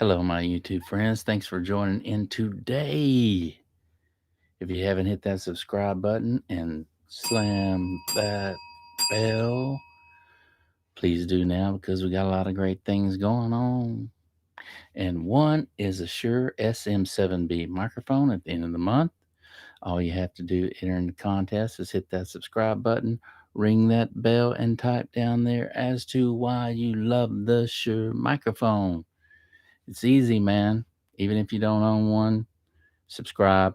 Hello, my YouTube friends. Thanks for joining in today. If you haven't hit that subscribe button and slam that bell, please do now because we got a lot of great things going on. And one is a Shure SM7B microphone at the end of the month. All you have to do to enter in the contest is hit that subscribe button, ring that bell, and type down there as to why you love the Shure microphone. It's easy, man. Even if you don't own one, subscribe,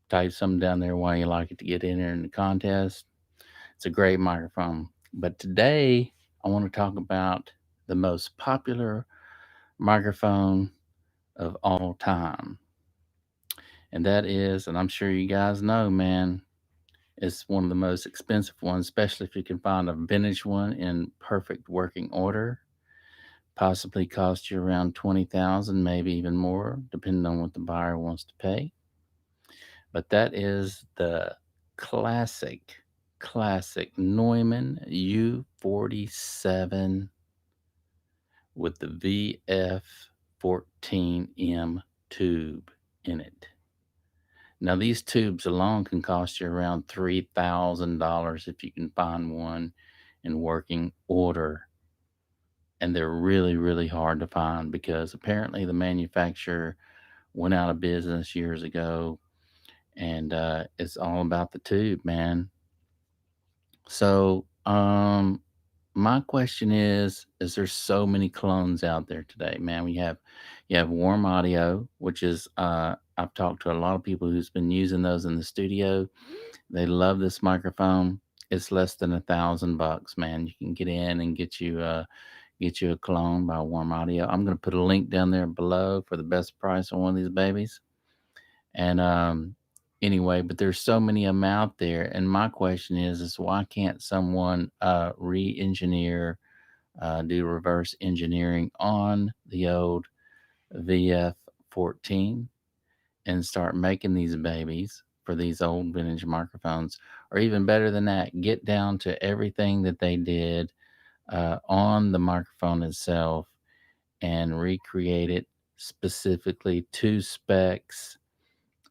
type something down there why you like it to get in there in the contest. It's a great microphone. But today, I want to talk about the most popular microphone of all time. And that is, and I'm sure you guys know, man, it's one of the most expensive ones, especially if you can find a vintage one in perfect working order. Possibly cost you around 20,000, maybe even more, depending on what the buyer wants to pay. But that is the classic Neumann U47 with the VF14M tube in it. Now, these tubes alone can cost you around $3,000 if you can find one in working order. And they're really hard to find because apparently the manufacturer went out of business years ago, and it's all about the tube, man. So, my question is there so many clones out there today, man? You have warm audio, which is I've talked to a lot of people who's been using those in the studio. They love this microphone. It's less than $1,000, man. You can get in and get you a clone by Warm Audio. I'm gonna put a link down there below for the best price on one of these babies. And anyway, but there's so many of them out there. And my question is why can't someone re-engineer, do reverse engineering on the old VF14 and start making these babies for these old vintage microphones? Or even better than that, get down to everything that they did on the microphone itself and recreate it specifically to specs,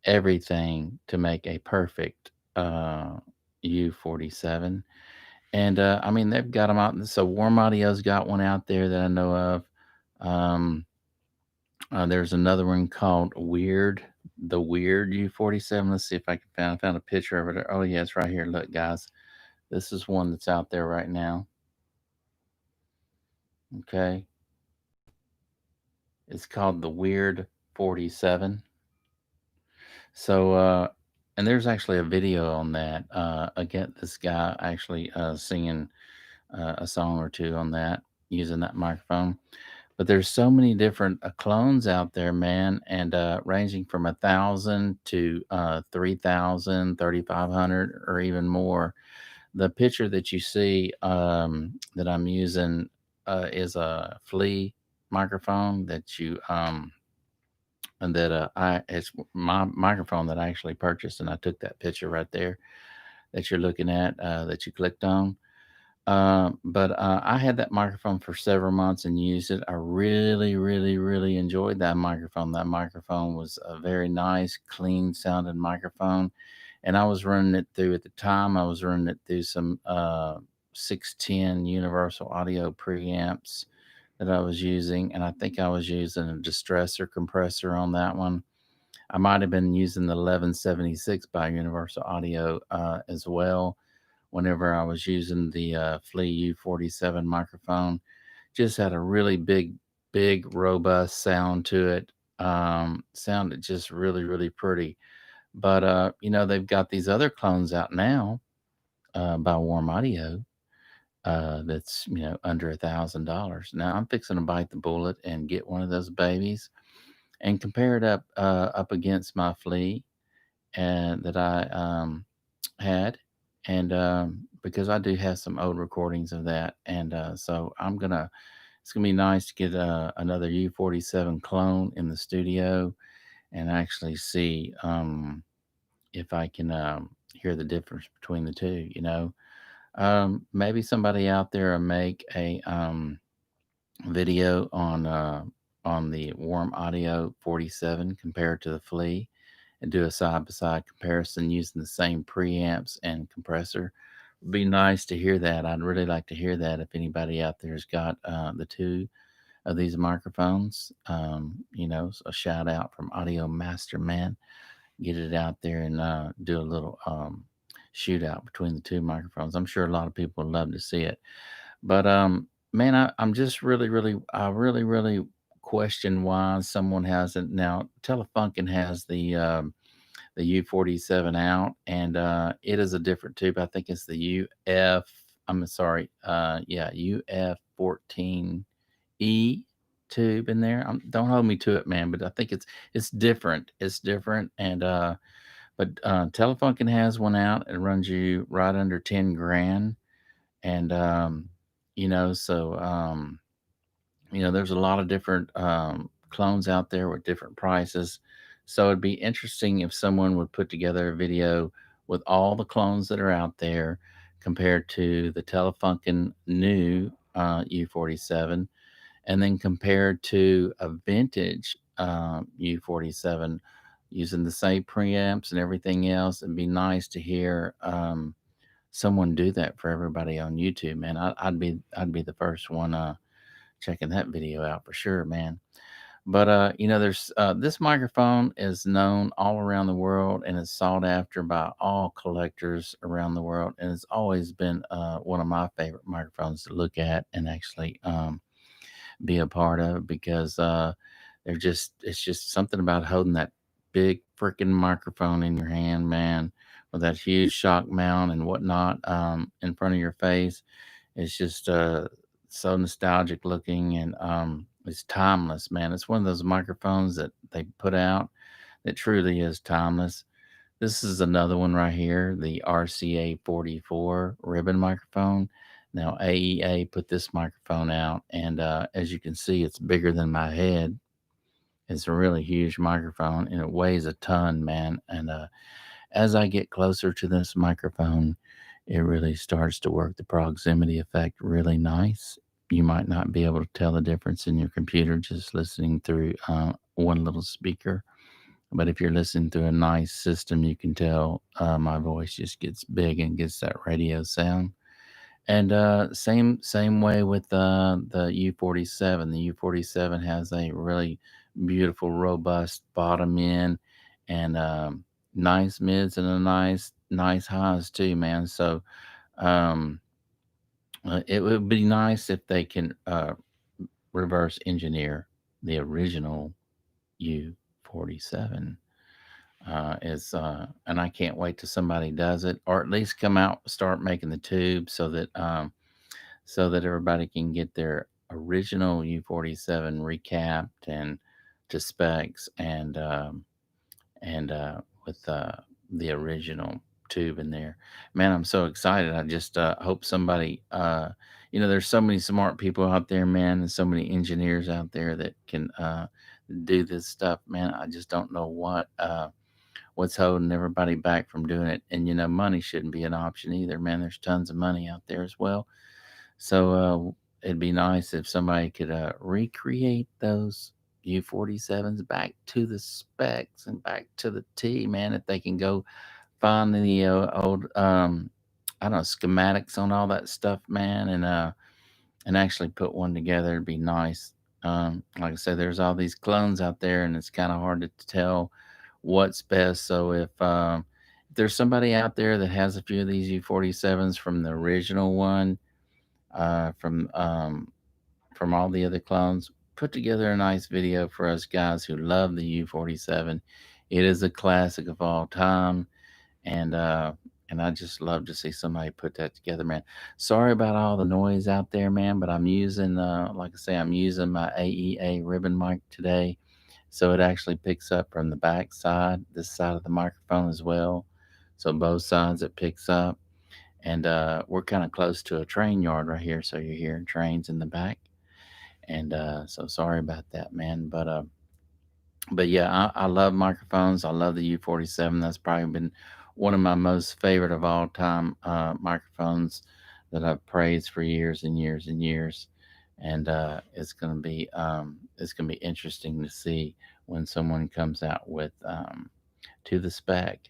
everything to make a perfect U47. And I mean, they've got them out. So Warm Audio's got one out there that I know of. Um, there's another one called the Weird U47. Let's see if I can found a picture of it. Oh yeah, it's right here. Look, guys, this is one that's out there right now. Okay, it's called the Weird 47. So, and there's actually a video on that. Again, this guy actually singing a song or two on that using that microphone. But there's so many different clones out there, man, and ranging from 1,000 to 3,000, 3,500, or even more. The picture that you see that I'm using is a flea microphone that you and that it's my microphone that I actually purchased, and I took that picture right there that you're looking at, that you clicked on. But I had that microphone for several months and used it. I really enjoyed that microphone. That microphone was a very nice, clean sounding microphone, and I was running it through at the time. I was running it through some 610 Universal Audio preamps that I was using, and I think I was using a distressor compressor on that one. I might have been using the 1176 by Universal Audio as well whenever I was using the Flea U47 microphone. Just had a really big, robust sound to it. Sounded just really pretty. But, they've got these other clones out now by Warm Audio that's under $1,000. Now I'm fixing to bite the bullet and get one of those babies and compare it up against my Flea and that I had, and because I do have some old recordings of that, and so it's gonna be nice to get another U47 clone in the studio and actually see if I can hear the difference between the two. Maybe somebody out there will make a video on on the Warm Audio 47 compared to the Flea, and do a side by side comparison using the same preamps and compressor. It'd be nice to hear that. I'd really like to hear that if anybody out there's got the two of these microphones. A shout out from Audio Master Man. Get it out there and do a little shootout between the two microphones. I'm sure a lot of people would love to see it. But man, I'm just really question why someone hasn't now. Telefunken has the U47 out, and it is a different tube. I think it's the UF. I'm sorry, yeah, UF14E tube in there. Don't hold me to it, man, but I think it's different. It's different, and Telefunken has one out. It runs you right under 10 grand, and there's a lot of different clones out there with different prices. So it'd be interesting if someone would put together a video with all the clones that are out there compared to the Telefunken new U47, and then compared to a vintage U47 using the same preamps and everything else. It'd be nice to hear someone do that for everybody on YouTube, man. I'd be the first one checking that video out for sure, man. But there's this microphone is known all around the world and is sought after by all collectors around the world, and it's always been one of my favorite microphones to look at and actually be a part of, because it's just something about holding that big freaking microphone in your hand, man, with that huge shock mount and whatnot in front of your face. It's just so nostalgic looking, and it's timeless, man. It's one of those microphones that they put out that truly is timeless. This is another one right here, the RCA 44 ribbon microphone. Now, AEA put this microphone out, and as you can see, it's bigger than my head. It's a really huge microphone, and it weighs a ton, man. And as I get closer to this microphone, it really starts to work the proximity effect really nice. You might not be able to tell the difference in your computer just listening through one little speaker. But if you're listening through a nice system, you can tell my voice just gets big and gets that radio sound. And same way with the U47. The U47 has a really beautiful, robust bottom end, and nice mids and a nice highs too, man. So um, it would be nice if they can reverse engineer the original U47. And I can't wait till somebody does it, or at least come out, start making the tube so that everybody can get their original U47 recapped and to specs, and with the original tube in there. Man, I'm so excited. I just hope somebody, there's so many smart people out there, man, and so many engineers out there that can do this stuff, man. I just don't know what's holding everybody back from doing it. And money shouldn't be an option either, man. There's tons of money out there as well. So it'd be nice if somebody could recreate those U47s back to the specs and back to the T, man. If they can go find the old, I don't know, schematics on all that stuff, man, and actually put one together, it'd be nice. Like I said, there's all these clones out there, and it's kind of hard to tell what's best. So if there's somebody out there that has a few of these U47s from the original one, uh, from um, from all the other clones, put together a nice video for us guys who love the U47. It is a classic of all time, and I just love to see somebody put that together, man. Sorry about all the noise out there, man, but I'm using, like I say, I'm using my AEA ribbon mic today, so it actually picks up from the back side, this side of the microphone as well. So both sides it picks up, and we're kind of close to a train yard right here, so you're hearing trains in the back, and so sorry about that, man. But yeah, I love microphones. I love the U47. That's probably been one of my most favorite of all time microphones that I've praised for years and years and years. and it's gonna be interesting to see when someone comes out with to the spec,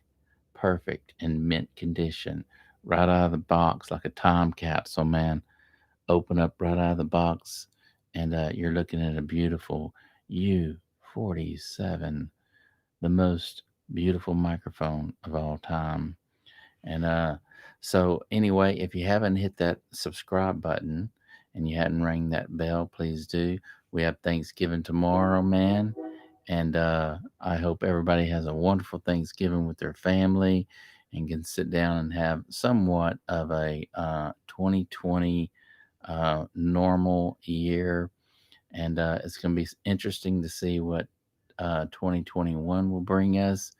perfect in mint condition, right out of the box like a time capsule, man. Open up right out of the box, and you're looking at a beautiful U47, the most beautiful microphone of all time. And so, anyway, if you haven't hit that subscribe button and you hadn't rang that bell, please do. We have Thanksgiving tomorrow, man. And I hope everybody has a wonderful Thanksgiving with their family and can sit down and have somewhat of a 2020 normal year. And it's going to be interesting to see what 2021 will bring us.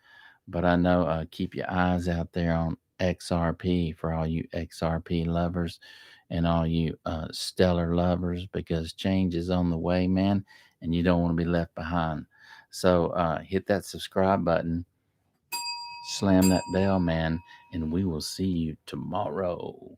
But I know keep your eyes out there on XRP for all you XRP lovers and all you stellar lovers, because change is on the way, man, and you don't want to be left behind. So hit that subscribe button, slam that bell, man, and we will see you tomorrow.